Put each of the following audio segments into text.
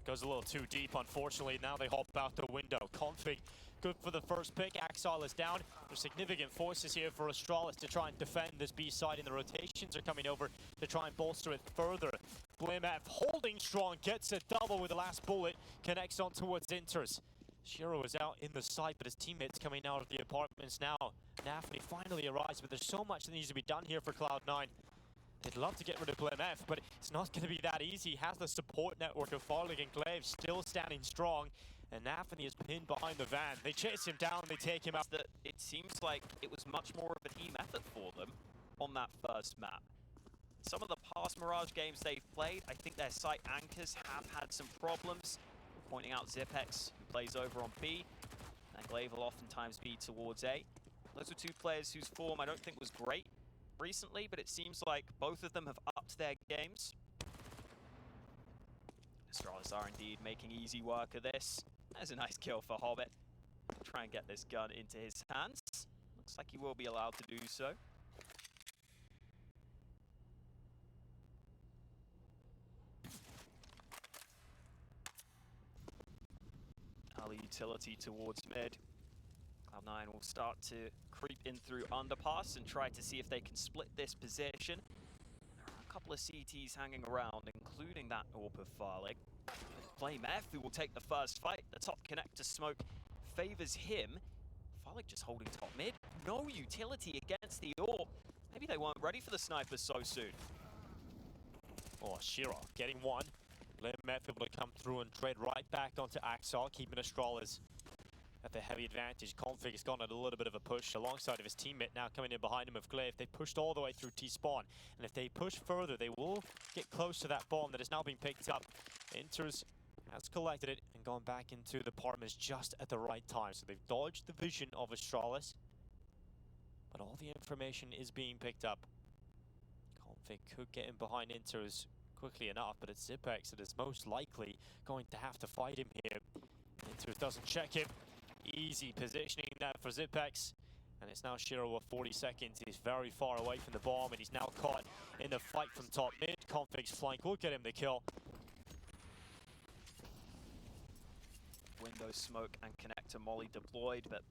Goes a little too deep, unfortunately. Now they hop out the window. Config, good for the first pick. Axile is down. There's significant forces here for Astralis to try and defend this B side, and the rotations are coming over to try and bolster it further. blimf holding strong, gets a double with the last bullet, connects on towards Inters. Shiro is out in the side, but his teammates coming out of the apartments now. NaVi finally arrives, but there's so much that needs to be done here for Cloud9. They'd love to get rid of blimf, but it's not going to be that easy. He has the support network of Farlig and Glaive still standing strong, and NaVi is pinned behind the van. They chase him down, they take him out. It seems like it was much more of a team effort for them on that first map. Some of the past Mirage games they've played, I think their site anchors have had some problems. Pointing out Zipex, who plays over on B, and Glaive will oftentimes be towards A. Those were two players whose form I don't think was great recently, but it seems like both of them have upped their games. Astralis are indeed making easy work of this. There's a nice kill for Hobbit. Try and get this gun into his hands. Looks like he will be allowed to do so. Early utility towards mid. Cloud9 will start to creep in through underpass and try to see if they can split this position. There are a couple of CTs hanging around, including that AWP of Farlig. blimf, who will take the first fight. The top connector smoke favors him. Farlig just holding top mid. No utility against the AWP. Maybe they weren't ready for the snipers so soon. Oh, Shiro getting one. blimf able to come through and trade right back onto Axel, keeping Astralis at the heavy advantage. Config has gone at a little bit of a push alongside of his teammate now coming in behind him with Glaive. They pushed all the way through T-spawn, and if they push further, they will get close to that bomb that has now been picked up. Inters has collected it and gone back into the apartments just at the right time. So they've dodged the vision of Astralis, but all the information is being picked up. Config could get in behind Inters quickly enough, but it's Zipex that is most likely going to have to fight him here. Inters doesn't check him. Easy positioning there for Zipex, and it's now Shiro with 40 seconds. He's very far away from the bomb, and he's now caught in the fight from top mid. Config's flank will get him the kill. Window smoke and connector molly deployed, but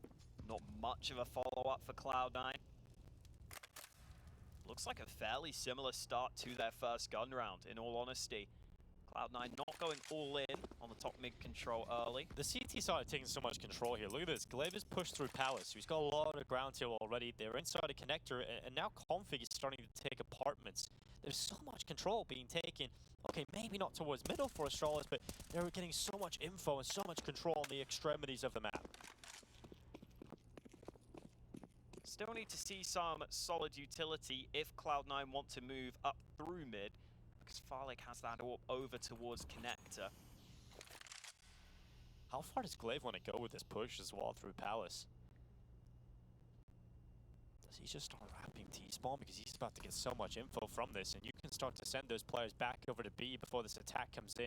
not much of a follow-up for Cloud9. Looks like a fairly similar start to their first gun round, in all honesty. Cloud9 not going all in on the top mid control early. The CT side are taking so much control here. Look at this. Glaive is pushed through Palace. He's got a lot of ground here already. They're inside a connector, and now Config is starting to take apartments. There's so much control being taken. Okay, maybe not towards middle for Astralis, but they're getting so much info and so much control on the extremities of the map. Still need to see some solid utility if Cloud9 want to move up through mid, because Farlig has that AWP over towards connector. How far does Glaive want to go with this push as well through Palace? Does he just start wrapping T-spawn? Because he's about to get so much info from this, and you can start to send those players back over to B before this attack comes in.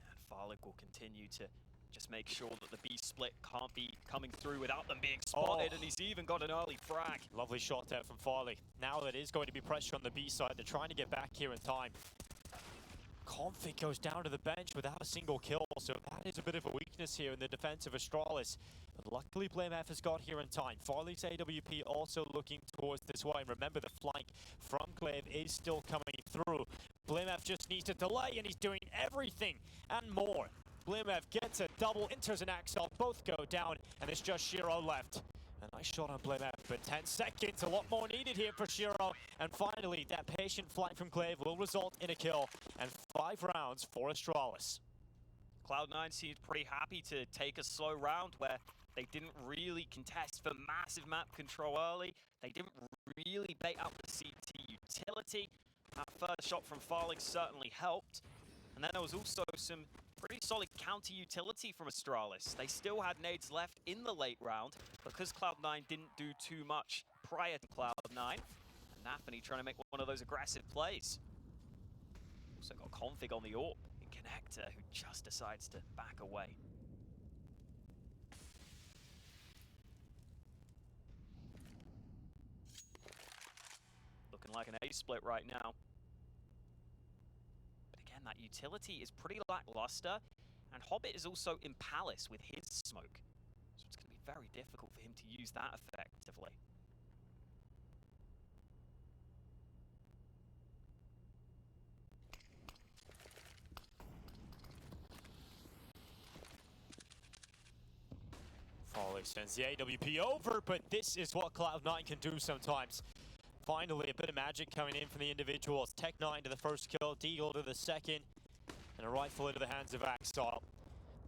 And Farlig will continue to just make sure that the B split can't be coming through without them being spotted, and he's even got an early frag. Lovely shot there from Farlig. Now it is going to be pressure on the B side. They're trying to get back here in time. Config goes down to the bench without a single kill, so that is a bit of a weakness here in the defense of Astralis. But luckily blimf has got here in time. Farlig's AWP also looking towards this way. And remember, the flank from Glaive is still coming through. blimf just needs to delay, and he's doing everything and more. blimf gets a double. Inters and Axel both go down, and it's just Shiro left. A nice shot on blimf, but 10 seconds, a lot more needed here for Shiro. And finally, that patient flight from Glaive will result in a kill, and 5 rounds for Astralis. Cloud9 seems pretty happy to take a slow round where they didn't really contest for massive map control early. They didn't really bait out the CT utility. That first shot from Farlig certainly helped. And then there was also some pretty solid counter utility from Astralis. They still had nades left in the late round because Cloud9 didn't do too much prior to Cloud9. And NaVi trying to make one of those aggressive plays. Also got Config on the AWP in connector, who just decides to back away. Looking like an A split right now. that utility is pretty lackluster, and Hobbit is also in Palace with his smoke. So it's going to be very difficult for him to use that effectively. Foley sends the AWP over, but this is what Cloud9 can do sometimes. Finally, a bit of magic coming in from the individuals. Tech9 to the first kill, Deagle to the second, and a rifle into the hands of Axel.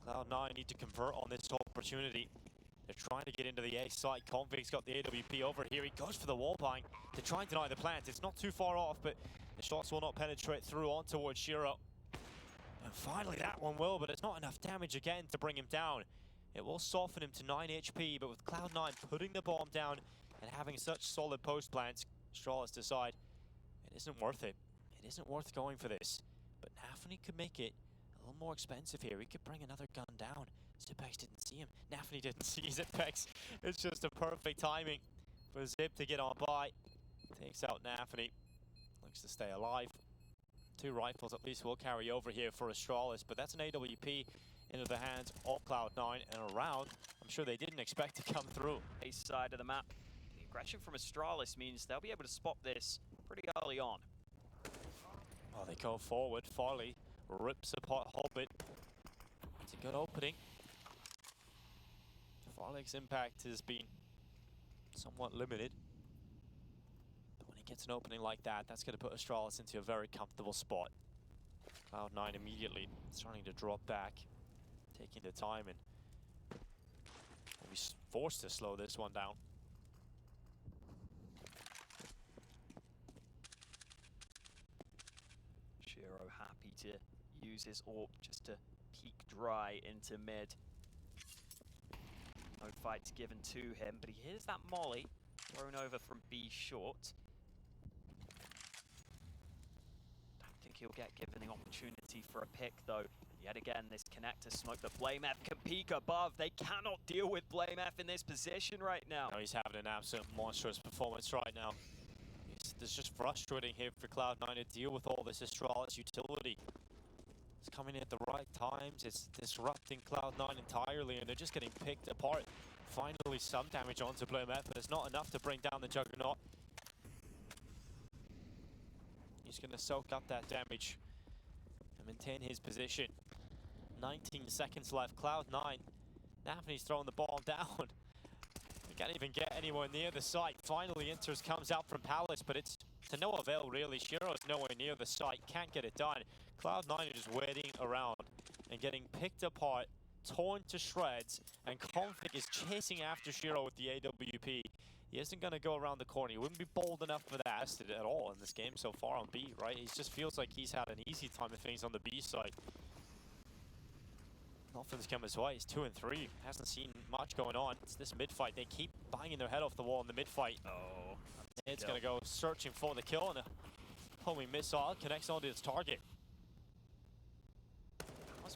Cloud9 need to convert on this opportunity. They're trying to get into the A site. Config's got the AWP over here. He goes for the wall bang to try and deny the plant. It's not too far off, but the shots will not penetrate through on towards Shiro. And finally that one will, but it's not enough damage again to bring him down. It will soften him to 9 HP, but with Cloud9 putting the bomb down and having such solid post plants, Astralis decide it isn't worth it. It isn't worth going for this. But NaVi could make it a little more expensive here. He could bring another gun down. Zipex didn't see him. NaVi didn't see Zipex. It's just a perfect timing for Zip to get on by. Takes out NaVi. Looks to stay alive. 2 rifles at least will carry over here for Astralis, but that's an AWP into the hands of Cloud9 and around. I'm sure they didn't expect to come through. East side of the map. The aggression from Astralis means they'll be able to spot this pretty early on. Oh, they go forward. Farley rips apart Hobbit. It's a good opening. Farley's impact has been somewhat limited. But when he gets an opening like that, that's going to put Astralis into a very comfortable spot. Cloud9 immediately starting to drop back, taking the time, and will be forced to slow this one down. Shiro happy to use his AWP just to peek dry into mid. No fights given to him, but he hears that molly thrown over from B short. Don't think he'll get given the opportunity for a pick though. Yet again, this connector smoke, the blameF can peek above. They cannot deal with blameF in this position right now. No, he's having an absolute monstrous performance right now. It's just frustrating here for Cloud9 to deal with all this Astralis utility. It's coming in at the right times. It's disrupting Cloud9 entirely, and they're just getting picked apart. Finally, some damage onto blameF, but it's not enough to bring down the Juggernaut. He's going to soak up that damage and maintain his position. 19 seconds left. Cloud9. NaVi's throwing the ball down. He can't even get anywhere near the site. Finally, Inters comes out from Palace, but it's to no avail, really. Shiro's nowhere near the site. Can't get it done. Cloud9 are just waiting around and getting picked apart, torn to shreds, and Config is chasing after Shiro with the AWP. He isn't going to go around the corner. He wouldn't be bold enough for that at all in this game so far on B, right? He just feels like he's had an easy time of things on the B side. Nothing's come his way. He's 2 and 3. Hasn't seen much going on. It's this mid fight. They keep banging their head off the wall in the mid fight. Oh, it's going to go searching for the kill, and a homing missile connects onto its target.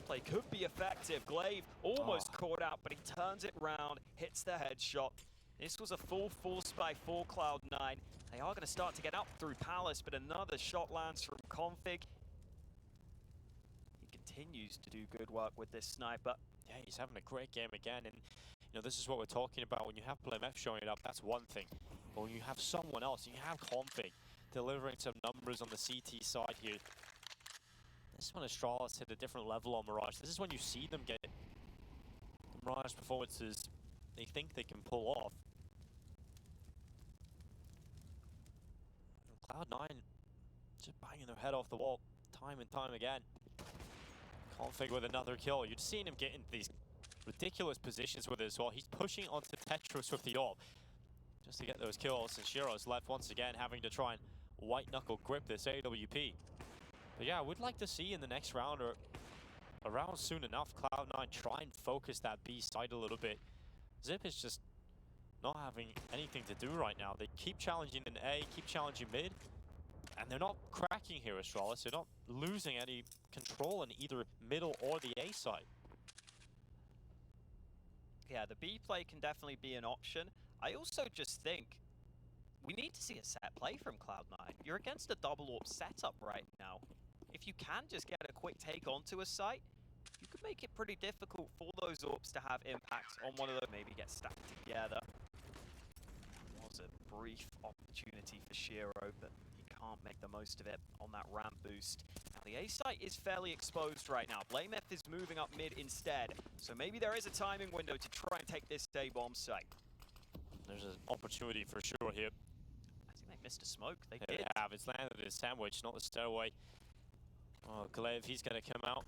Play could be effective. Glaive almost caught out, but he turns it round, hits the headshot. This was a full force by 4 Cloud9. They are going to start to get up through Palace, but another shot lands from Config. He continues to do good work with this sniper. Yeah, he's having a great game again, and you know, this is what we're talking about. When you have blameF showing it up, that's one thing. But when you have someone else, you have Config delivering some numbers on the CT side here. This is when Astralis hit a different level on Mirage. This is when you see them get the Mirage performances they think they can pull off. And Cloud9 just banging their head off the wall time and time again. Config with another kill. You've seen him get into these ridiculous positions with it as well. He's pushing onto Tetris with the AWP just to get those kills, and Shiro's left once again having to try and white knuckle grip this AWP. But yeah, I would like to see in the next round or around soon enough, Cloud9 try and focus that B side a little bit. Zip is just not having anything to do right now. They keep challenging in A, keep challenging mid, and they're not cracking here, Astralis. They're not losing any control in either middle or the A side. Yeah, the B play can definitely be an option. I also just think we need to see a set play from Cloud9. You're against a double AWP setup right now. If if you can just get a quick take onto a site, you could make it pretty difficult for those AWPs to have impacts on one of those. Maybe get stacked together. Was a brief opportunity for Shiro, but he can't make the most of it on that ramp boost. Now the A site is fairly exposed right now. blamef is moving up mid instead, so maybe there is a timing window to try and take this A bomb site. There's an opportunity for sure here. I think they missed a smoke. They Here did. they have. It's landed a sandwich, not the stairway. Oh, Glaive, he's going to come out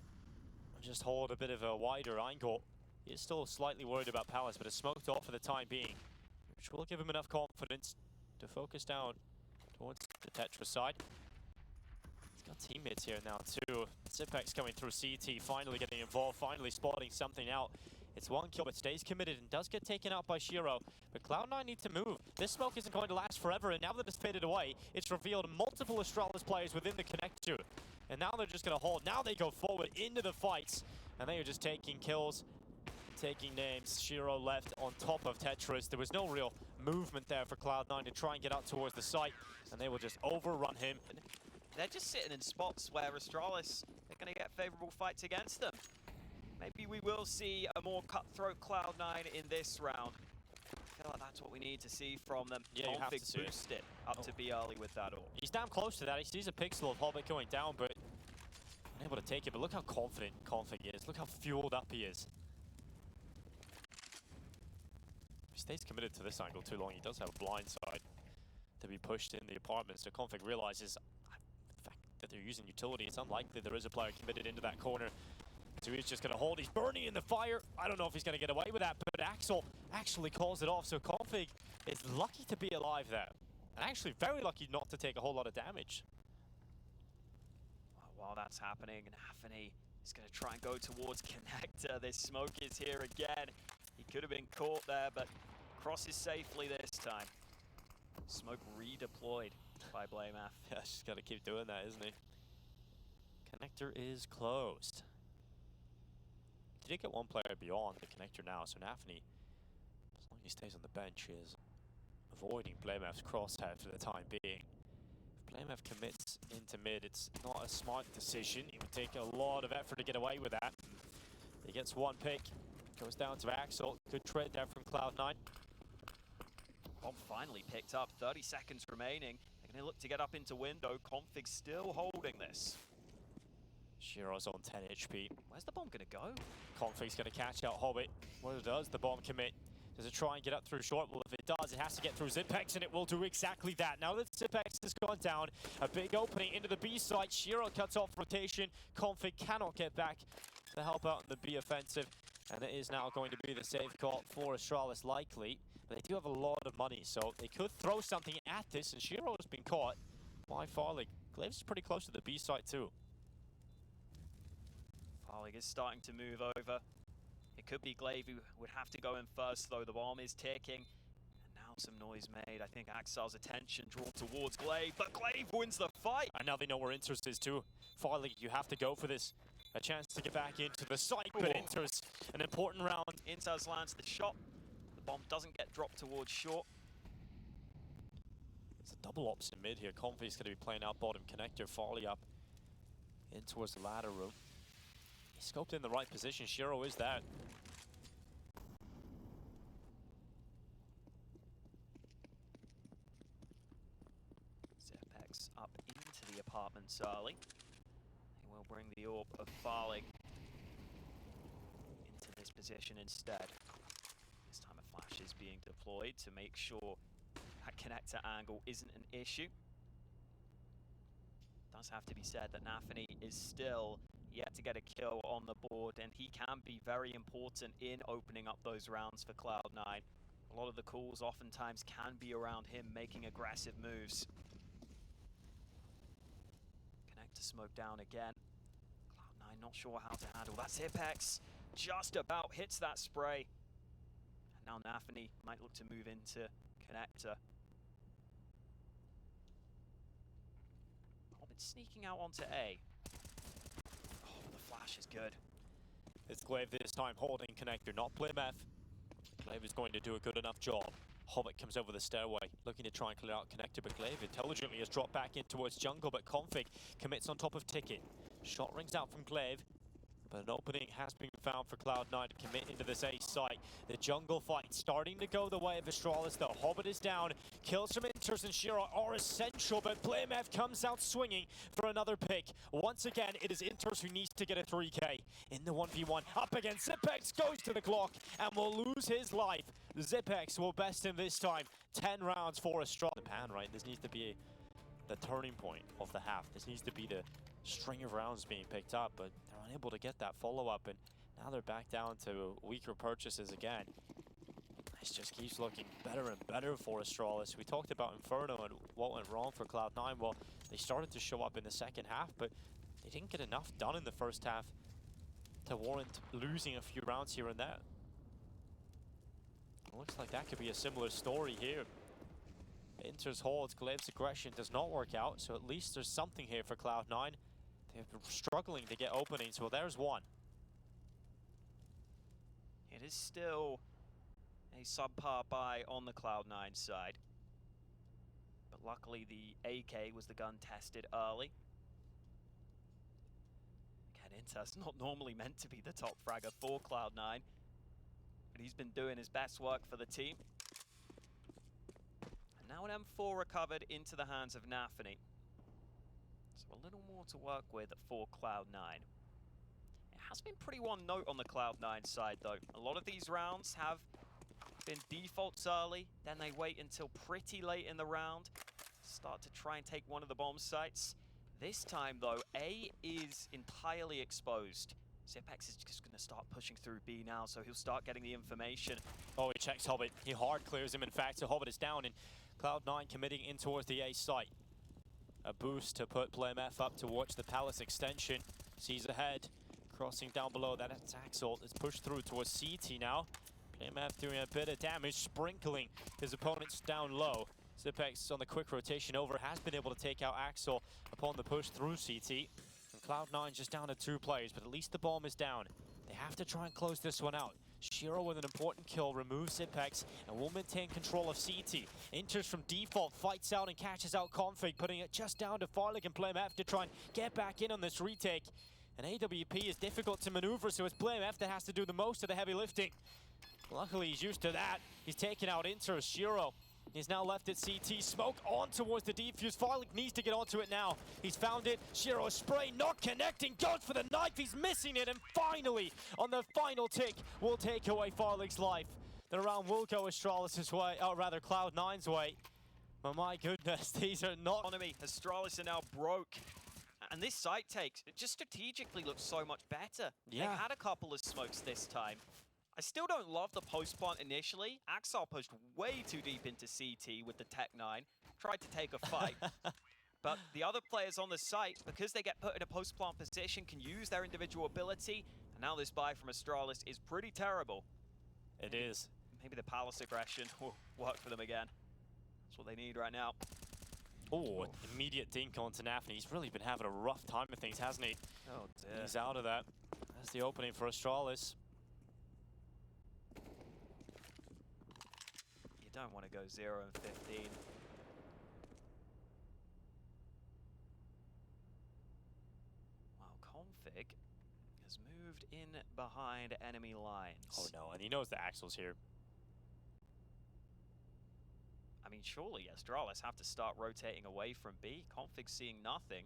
and just hold a bit of a wider angle. He's still slightly worried about Palace, but it's smoked off for the time being, which will give him enough confidence to focus down towards the Tetra side. He's got teammates here now too. Zipex coming through CT, finally getting involved, finally spotting something out. It's one kill, but stays committed and does get taken out by Shiro. But Cloud9 need to move. This smoke isn't going to last forever, and now that it's faded away, it's revealed multiple Astralis players within the connector. And now they're just going to hold. Now they go forward into the fights, and they are just taking kills, taking names. Shiro left on top of Tetris. There was no real movement there for Cloud9 to try and get out towards the site, and they will just overrun him. They're just sitting in spots where Astralis are going to get favorable fights against them. Maybe we will see a more cutthroat Cloud9 in this round. I feel like that's what we need to see from them. Yeah, you have to see boost it up to be early with that all. He's damn close to that. He sees a pixel of Hobbit going down, but unable to take it. But look how confident Config is. Look how fueled up he is. He stays committed to this angle too long. He does have a blind side to be pushed in the apartment. So Config realizes the fact that they're using utility, it's unlikely there is a player committed into that corner. So he's just going to hold. He's burning in the fire. I don't know if he's going to get away with that, but Axel actually calls it off. So Config is lucky to be alive there. And actually very lucky not to take a whole lot of damage. While that's happening, Nafany is going to try and go towards connector. This smoke is here again. He could have been caught there, but crosses safely this time. Smoke redeployed by blamef. Yeah, she's got to keep doing that, isn't he? Connector is closed. He did get one player beyond the connector now, so Nafany, as long as he stays on the bench, is avoiding blamef's crosshair for the time being. If blamef commits into mid, it's not a smart decision. It would take a lot of effort to get away with that. He gets one pick, goes down to Axel. Good trade there from Cloud9. Bomb finally picked up, 30 seconds remaining. They're going to look to get up into window. Config still holding this. Shiro's on 10 HP. Where's the bomb going to go? Config's going to catch out Hobbit. What does the bomb commit? Does it try and get up through short? Well, if it does, it has to get through Zipex, and it will do exactly that. Now that Zipex has gone down, a big opening into the B site. Shiro cuts off rotation. Config cannot get back to help out in the B offensive. And it is now going to be the safe call for Astralis, likely. But they do have a lot of money, so they could throw something at this, and Shiro has been caught by Farlig. Glaive's pretty close to the B site, too. Farlig is starting to move over. It could be Glaive who would have to go in first, though. The bomb is ticking. And now some noise made. I think Axel's attention drawn towards Glaive, but Glaive wins the fight! And now they know where Inters is, too. Farlig, you have to go for this. A chance to get back into the site, but Inters, an important round. Inters lands the shot. The bomb doesn't get dropped towards short. It's a double ops in mid here. Config's going to be playing out bottom connector. Farley up in towards the ladder room. He scoped in the right position. Shiro is that. Zipex up into the apartments early. He will bring the orb of Farlig into this position instead. This time a flash is being deployed to make sure that connector angle isn't an issue. Does have to be said that Nafany is still yet to get a kill on the board, and he can be very important in opening up those rounds for Cloud9. A lot of the calls oftentimes can be around him making aggressive moves. Connector smoke down again. Cloud9 not sure how to handle that. Zipex just about hits that spray. And now Nafany might look to move into connector. Hobbit sneaking out onto A. Flash is good. It's Glaive this time holding connector, not blamef. Glaive is going to do a good enough job. Hobbit comes over the stairway, looking to try and clear out connector, but Glaive intelligently has dropped back in towards jungle, but Config commits on top of Ticket. Shot rings out from Glaive, but an opening has been found for Cloud9 to commit into this A site. The jungle fight starting to go the way of Astralis. The Hobbit is down. Kills from Inters and Shira are essential, but BlameF comes out swinging for another pick. Once again, it is Inters who needs to get a 3K. In the 1v1, up against Zipex, goes to the clock and will lose his life. Zipex will best him this time. 10 rounds for Astralis. The pan, right? This needs to be the turning point of the half. This needs to be the string of rounds being picked up, but they're unable to get that follow-up, and now they're back down to weaker purchases again. This just keeps looking better and better for Astralis. We talked about Inferno and what went wrong for Cloud9. Well, they started to show up in the second half, but they didn't get enough done in the first half to warrant losing a few rounds here and there. It looks like that could be a similar story here. Inter's hold, Glaive's aggression does not work out, so at least there's something here for Cloud9. They've been struggling to get openings. Well, there's one. It is still a subpar buy on the Cloud9 side. But luckily the AK was the gun tested early. Again, Inter's not normally meant to be the top fragger for Cloud9, but he's been doing his best work for the team. And now an M4 recovered into the hands of NaVi. So a little more to work with for Cloud9. It has been pretty one note on the Cloud9 side though. A lot of these rounds have been defaults early, then they wait until pretty late in the round to start to try and take one of the bomb sites. This time though, A is entirely exposed. Zipex is just going to start pushing through B now, so he'll start getting the information. Oh, he checks Hobbit. He hard clears him, in fact, so Hobbit is down, and Cloud9 committing in towards the A site. A boost to put BlameF up towards the Palace extension. Sees ahead, crossing down below. That's Axel. It's pushed through towards CT now. BlameF doing a bit of damage, sprinkling his opponents down low. Zipex on the quick rotation over has been able to take out Axel upon the push through CT. And Cloud9 just down to 2 players, but at least the bomb is down. They have to try and close this one out. Shiro with an important kill removes Zipex and will maintain control of CT. Enters from default, fights out and catches out Config, putting it just down to Farlig and BlameF to try and get back in on this retake. And AWP is difficult to maneuver, so it's BlameF that has to do the most of the heavy lifting. Luckily, he's used to that. He's taken out Inter. Shiro. He's now left at CT. Smoke on towards the defuse. Farlig needs to get onto it now. He's found it. Shiro spray not connecting. Goes for the knife. He's missing it. And finally, on the final tick, will take away Farlig's life. The round will go Astralis' way, or rather Cloud9's way. But my goodness, these are not... Astralis are now broke. And this site takes, it just strategically looks so much better. Yeah. They had a couple of smokes this time. I still don't love the post plant initially. Axel pushed way too deep into CT with the Tech 9. Tried to take a fight. But the other players on the site, because they get put in a post plant position, can use their individual ability. And now this buy from Astralis is pretty terrible. It is. Maybe the Palace aggression will work for them again. That's what they need right now. Oh, immediate dink onto NaVi. He's really been having a rough time of things, hasn't he? Oh dear. He's out of that. That's the opening for Astralis. You don't want to go 0 and 15. Well, Config has moved in behind enemy lines. Oh no, and he knows that Axel's here. I mean, surely Astralis have to start rotating away from B. Config seeing nothing.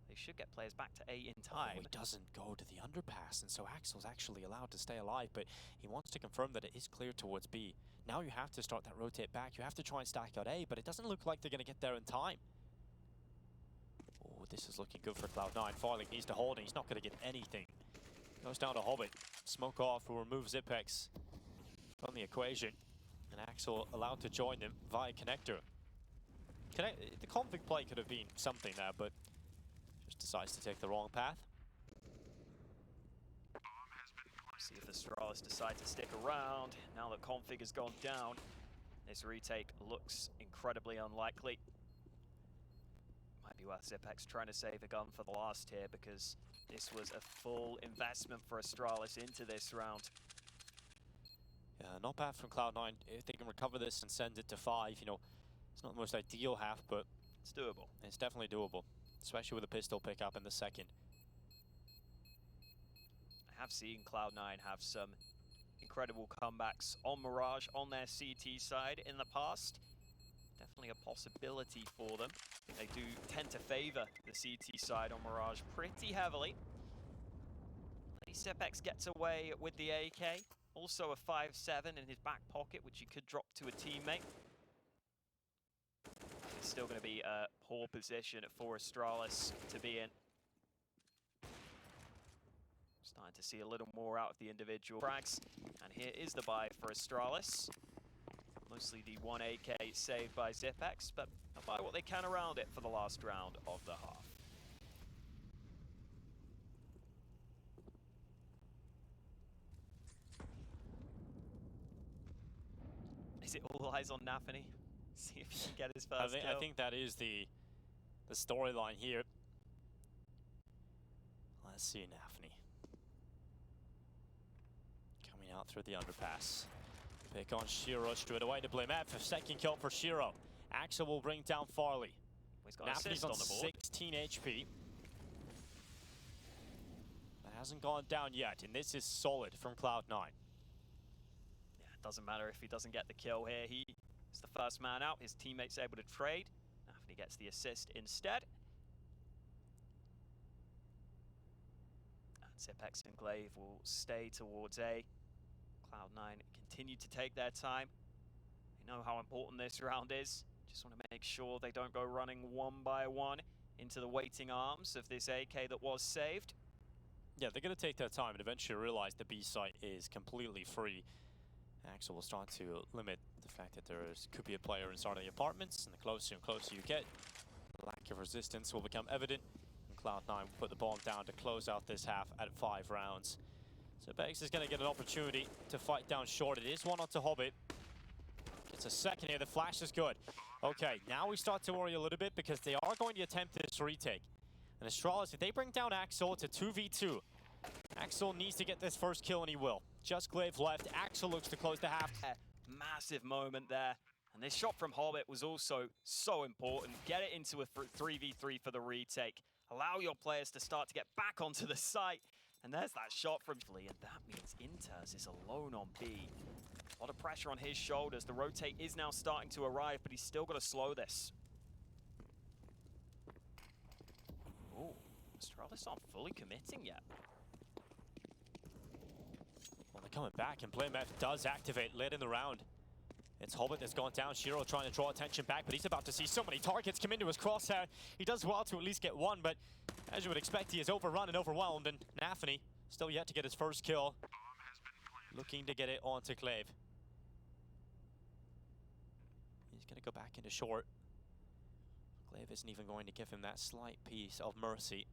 They should get players back to A in time. Oh, he doesn't go to the underpass, and so Axel's actually allowed to stay alive, but he wants to confirm that it is clear towards B. Now you have to start that rotate back. You have to try and stack out A, but it doesn't look like they're going to get there in time. Oh, this is looking good for Cloud9. Farlig needs to hold, and he's not going to get anything. Goes down to Hobbit. Smoke off will remove Zipex from the equation. And Axel allowed to join them via connector. The Config play could have been something there, but just decides to take the wrong path. See if Astralis decide to stick around. Now that Config has gone down, this retake looks incredibly unlikely. Might be worth Zipex trying to save a gun for the last here, because this was a full investment for Astralis into this round. Yeah, not bad from Cloud9. If they can recover this and send it to 5, you know, it's not the most ideal half, but it's doable. It's definitely doable, especially with a pistol pickup in the second. have seen Cloud9 have some incredible comebacks on Mirage on their CT side in the past. Definitely a possibility for them. They do tend to favor the CT side on Mirage pretty heavily. Sepex gets away with the AK. Also a 5.7 in his back pocket, which he could drop to a teammate. It's still going to be a poor position for Astralis to be in. Starting to see a little more out of the individual frags. And here is the buy for Astralis. Mostly the one AK saved by Zipex, but they'll buy what they can around it for the last round of the half. Is it all eyes on NaVi? See if he can get his first kill. I think that is the storyline here. Let's see NaVi coming out through the underpass. Pick on Shiro straight away to blame F. Second kill for Shiro. Axel will bring down Farley. He's got an assist on the board. 16 HP. That hasn't gone down yet, and this is solid from Cloud9. Yeah, it doesn't matter if he doesn't get the kill here. He is the first man out. His teammate's able to trade. NaVi gets the assist instead. And Zipex and Glaive will stay towards A. Cloud9 continue to take their time. They know how important this round is. Just want to make sure they don't go running one by one into the waiting arms of this AK that was saved. Yeah, they're going to take their time and eventually realize the B site is completely free. Axel will start to limit the fact that could be a player inside of the apartments, and the closer and closer you get, the lack of resistance will become evident. And Cloud9 will put the bomb down to close out this half at 5 rounds. So Bex is going to get an opportunity to fight down short. It is one onto Hobbit. Gets a second here. The flash is good. Okay, now we start to worry a little bit because they are going to attempt this retake. And Astralis, if they bring down Axel to 2v2, Axel needs to get this first kill, and he will. Just Glaive left. Axel looks to close the half. Massive moment there. And this shot from Hobbit was also so important. Get it into a 3v3 for the retake. Allow your players to start to get back onto the site. And there's that shot from Lee, and that means Inters is alone on B. A lot of pressure on his shoulders. The rotate is now starting to arrive, but he's still got to slow this. Oh, Astralis aren't fully committing yet. Well, they're coming back, and BlameF does activate late in the round. It's Hobbit that's gone down. Shiro trying to draw attention back, but he's about to see so many targets come into his crosshair. He does well to at least get one, but as you would expect, he is overrun and overwhelmed, and NaVi still yet to get his first kill. Looking to get it onto Glaive. He's going to go back into short. Glaive isn't even going to give him that slight piece of mercy.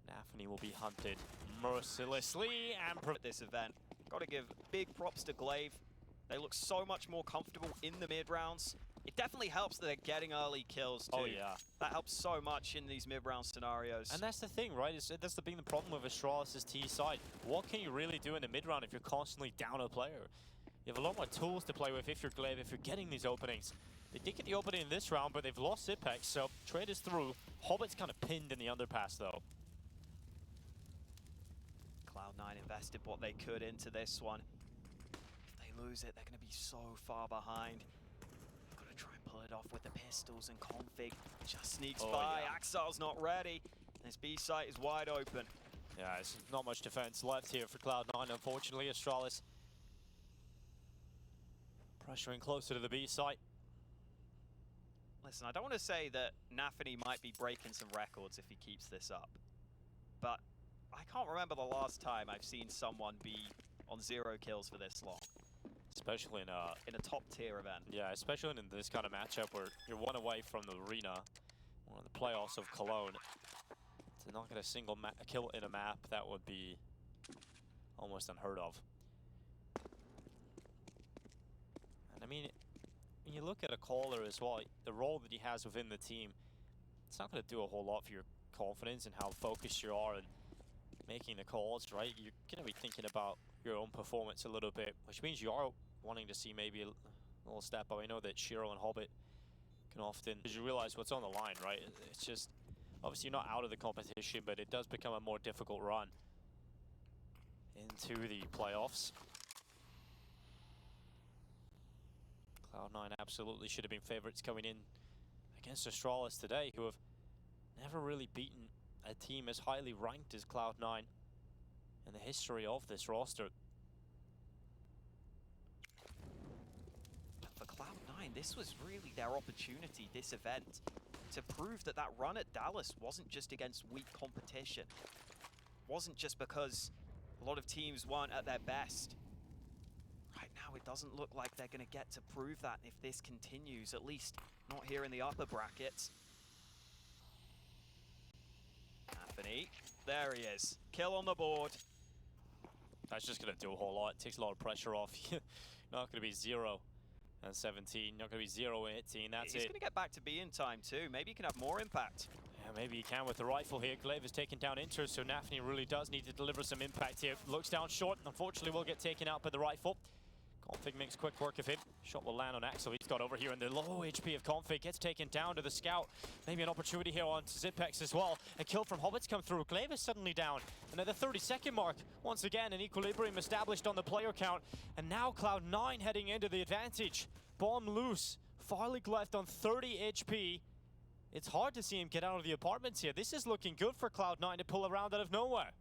NaVi will be hunted mercilessly and at this event. Got to give big props to Glaive. They look so much more comfortable in the mid rounds. It definitely helps that they're getting early kills too. Oh yeah. That helps so much in these mid-round scenarios. And that's the thing, right? That's being the problem with Astralis' T side. What can you really do in the mid-round if you're constantly down a player? You have a lot more tools to play with if you're Glaive, if you're getting these openings. They did get the opening in this round, but they've lost Zipex, so trade is through. Hobbit's kind of pinned in the underpass, though. Cloud9 invested what they could into this one. If they lose it, they're going to be so far behind. Try and pull it off with the pistols, and Config just sneaks by. Yeah. Axel's not ready. This B site is wide open. Yeah, there's not much defense left here for Cloud9, unfortunately. Astralis pressuring closer to the B site. Listen, I don't want to say that NaVi might be breaking some records if he keeps this up, but I can't remember the last time I've seen someone be on 0 kills for this long. Especially in a top-tier event. Yeah, especially in this kind of matchup where you're one away from the arena, one of the playoffs of Cologne. To not get a single kill in a map, that would be almost unheard of. And I mean, when you look at a caller as well, the role that he has within the team, it's not going to do a whole lot for your confidence and how focused you are in making the calls, right? You're going to be thinking about your own performance a little bit, which means you are wanting to see maybe a little step up. I know that Shiro and Hobbit can often, because you realize what's on the line, right? It's just, obviously you're not out of the competition, but it does become a more difficult run. into the playoffs. Cloud9 absolutely should have been favorites coming in against Astralis today, who have never really beaten a team as highly ranked as Cloud9 in the history of this roster. For Cloud9, this was really their opportunity, this event, to prove that that run at Dallas wasn't just against weak competition. Wasn't just because a lot of teams weren't at their best. Right now, it doesn't look like they're going to get to prove that if this continues, at least not here in the upper brackets. Anthony, there he is. Kill on the board. That's just going to do a whole lot. It takes a lot of pressure off. Not going to be 0 and 17. Not going to be 0 and 18. That's He's it. going to get back to B in time too. Maybe he can have more impact. Yeah, maybe he can with the rifle here. Glaive has taken down Inter, so nafny really does need to deliver some impact here. Looks down short. Unfortunately, will get taken out by the rifle. Config makes quick work of him. Shot will land on Axel. He's got over here, and the low HP of Config gets taken down to the scout. Maybe an opportunity here on Zipex as well. A kill from Hobbit's come through. Glaive is suddenly down. And at the 30-second mark, once again, an equilibrium established on the player count. And now Cloud9 heading into the advantage. Bomb loose. Farlig left on 30 HP. It's hard to see him get out of the apartments here. This is looking good for Cloud9 to pull around out of nowhere.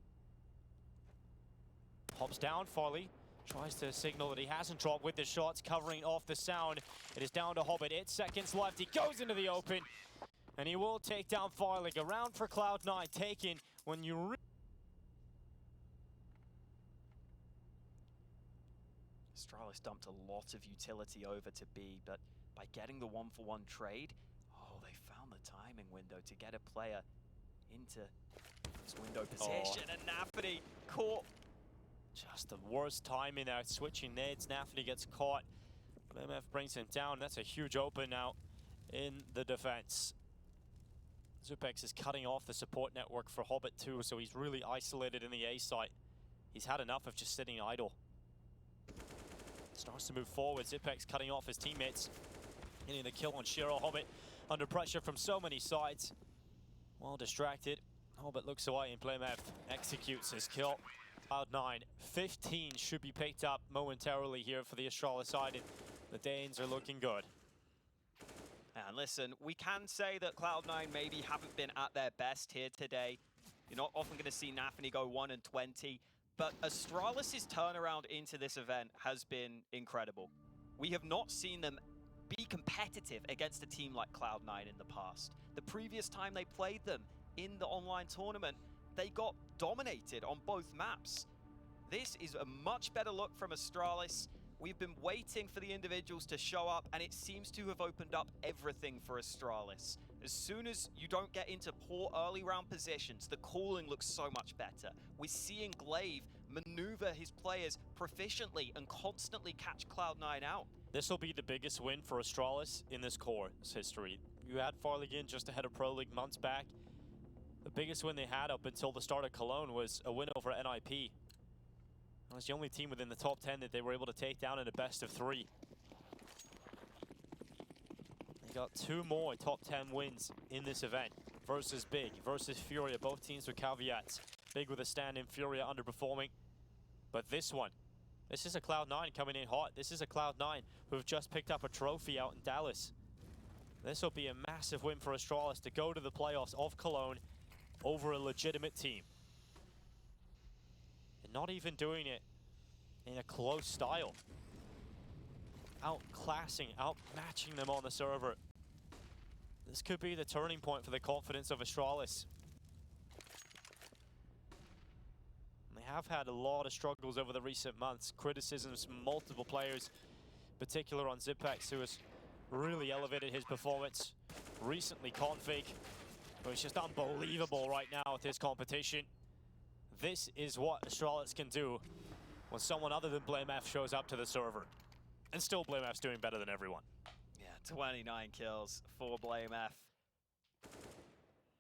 Hops down, Farley. Tries to signal that he hasn't dropped with the shots covering off the sound. It is down to Hobbit. 8 seconds left. He goes into the open. And he will take down Farlig. A round for Cloud9 taken when you... Astralis dumped a lot of utility over to B, but by getting the 1-for-1 trade, oh, they found the timing window to get a player into this window position. And nafny caught. Just the worst timing there, switching nades. nafny gets caught. MF brings him down. That's a huge open now in the defense. Zupex is cutting off the support network for Hobbit too, so he's really isolated in the A site. He's had enough of just sitting idle. Starts to move forward. Zipex cutting off his teammates. Getting the kill on Shiro. Hobbit under pressure from so many sides. Well distracted. Hobbit looks away and BlameF executes his kill. Cloud9, 15 should be picked up momentarily here for the Astralis side, and the Danes are looking good. And listen, we can say that Cloud9 maybe haven't been at their best here today. You're not often going to see nafny go 1 and 20, but Astralis' turnaround into this event has been incredible. We have not seen them be competitive against a team like Cloud9 in the past. The previous time they played them in the online tournament, they got dominated on both maps. This is a much better look from Astralis. We've been waiting for the individuals to show up, and it seems to have opened up everything for Astralis. As soon as you don't get into poor early round positions, the calling looks so much better. We're seeing Glaive maneuver his players proficiently and constantly catch Cloud9 out. This will be the biggest win for Astralis in this core's history. You had Farlig in just ahead of Pro League months back. The biggest win they had up until the start of Cologne was a win over NIP. It was the only team within the top 10 that they were able to take down in a best of 3. They got 2 more top 10 wins in this event versus Big, versus FURIA, both teams with caveats. Big with a stand in, FURIA underperforming. But this one, this is a Cloud9 coming in hot. This is a Cloud9 who have just picked up a trophy out in Dallas. This will be a massive win for Astralis to go to the playoffs of Cologne over a legitimate team. And not even doing it in a close style. Outclassing, outmatching them on the server. This could be the turning point for the confidence of Astralis. They have had a lot of struggles over the recent months. Criticisms from multiple players, in particular on Zipex, who has really elevated his performance. Recently Config, who is just unbelievable right now with his competition. This is what Astralis can do when someone other than BlameF shows up to the server. And still BlameF's doing better than everyone. Yeah, 29 kills for BlameF.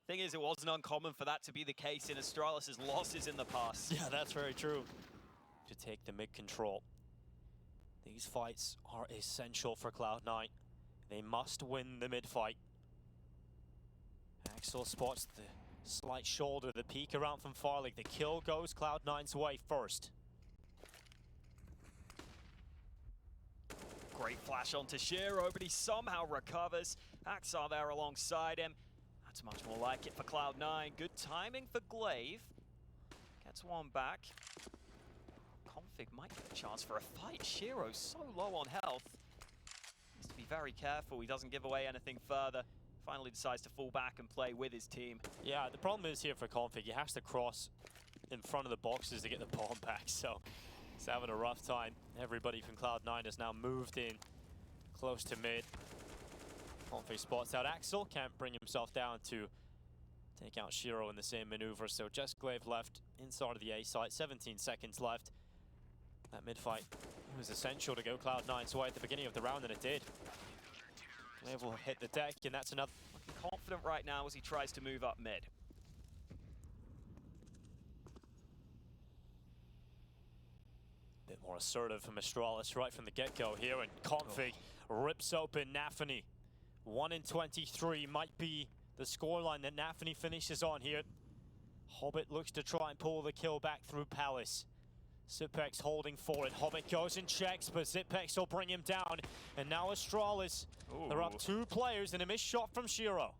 Thing is, it wasn't uncommon for that to be the case in Astralis' losses in the past. Yeah, that's very true. To take the mid control. These fights are essential for Cloud9. They must win the mid fight. Axel spots the slight shoulder, the peek around from Farlig. The kill goes Cloud9's way first. Great flash onto Shiro, but he somehow recovers. Axar there alongside him. That's much more like it for Cloud9. Good timing for Glaive. Gets one back. Config might get a chance for a fight. Shiro's so low on health. Needs to be very careful he doesn't give away anything further. Finally decides to fall back and play with his team. Yeah, the problem is here for Config, he has to cross in front of the boxes to get the bomb back, so he's having a rough time. Everybody from Cloud9 has now moved in close to mid. Config spots out Axel, can't bring himself down to take out Shiro in the same maneuver, so just Glaive left inside of the A site, 17 seconds left. That mid-fight was essential to go Cloud9's way at the beginning of the round, and it did. Glaive will hit the deck, and that's another. Looking confident right now as he tries to move up mid. Bit more assertive from Astralis right from the get-go here, and Config rips open NaVi. 1 in 23 might be the scoreline that NaVi finishes on here. Hobbit looks to try and pull the kill back through Palace. Zipex holding for it. Hobbit goes and checks, but Zipex will bring him down. And now Astralis, they're up 2 players and a missed shot from Shiro.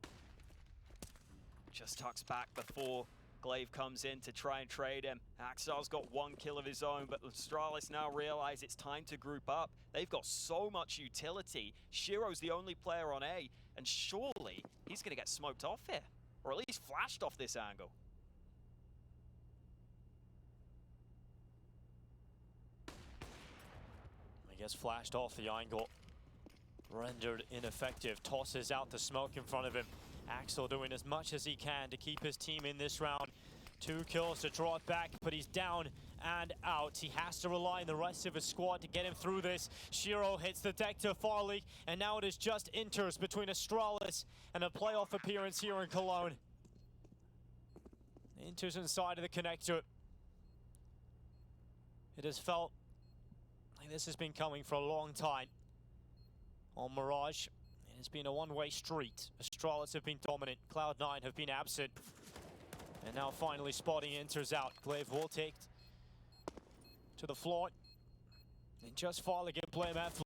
Just tucks back before Glaive comes in to try and trade him. Axar's got 1 kill of his own, but Astralis now realize it's time to group up. They've got so much utility. Shiro's the only player on A, and surely he's going to get smoked off here, or at least flashed off this angle. He gets flashed off the angle, rendered ineffective, tosses out the smoke in front of him. Axel doing as much as he can to keep his team in this round. 2 kills to draw it back, but he's down and out. He has to rely on the rest of his squad to get him through this. Shiro hits the deck to Farley, and now it is just inters between Astralis and a playoff appearance here in Cologne. Inters inside of the connector. It has felt like this has been coming for a long time. On Mirage, it has been a one-way street. Astralis have been dominant, Cloud9 have been absent. And now finally spotting Inters out. Glaive will take to the floor. And just Farley get blame at